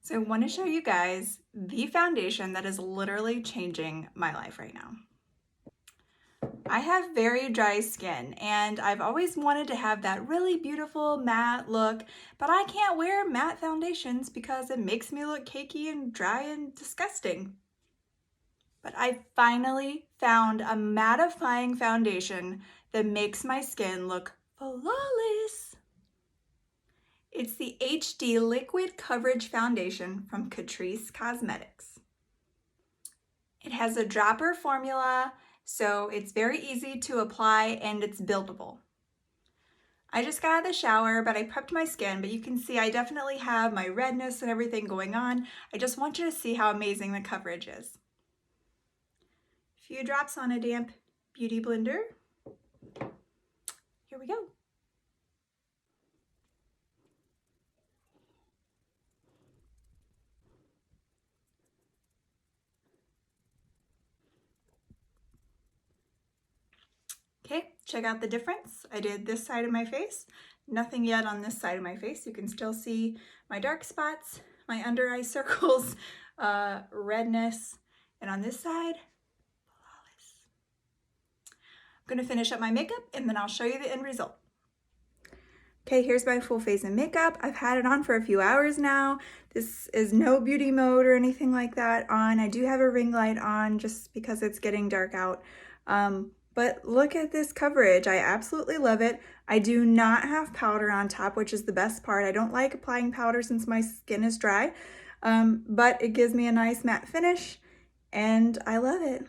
So I want to show you guys the foundation that is literally changing my life right now. I have very dry skin and I've always wanted to have that really beautiful matte look, but I can't wear matte foundations because it makes me look cakey and dry and disgusting. But I finally found a mattifying foundation that makes my skin look flawless. It's the HD Liquid Coverage Foundation from Catrice Cosmetics. It has a dropper formula, so it's very easy to apply and it's buildable. I just got out of the shower, but I prepped my skin, but you can see I definitely have my redness and everything going on. I just want you to see how amazing the coverage is. A few drops on a damp beauty blender. Here we go. Okay, check out the difference. I did this side of my face, nothing yet on this side of my face. You can still see my dark spots, my under eye circles, redness, and on this side, flawless. I'm gonna finish up my makeup and then I'll show you the end result. Okay, here's my full face of makeup. I've had it on for a few hours now. This is no beauty mode or anything like that on. I do have a ring light on just because it's getting dark out. But look at this coverage. I absolutely love it. I do not have powder on top, which is the best part. I don't like applying powder since my skin is dry, but it gives me a nice matte finish and I love it.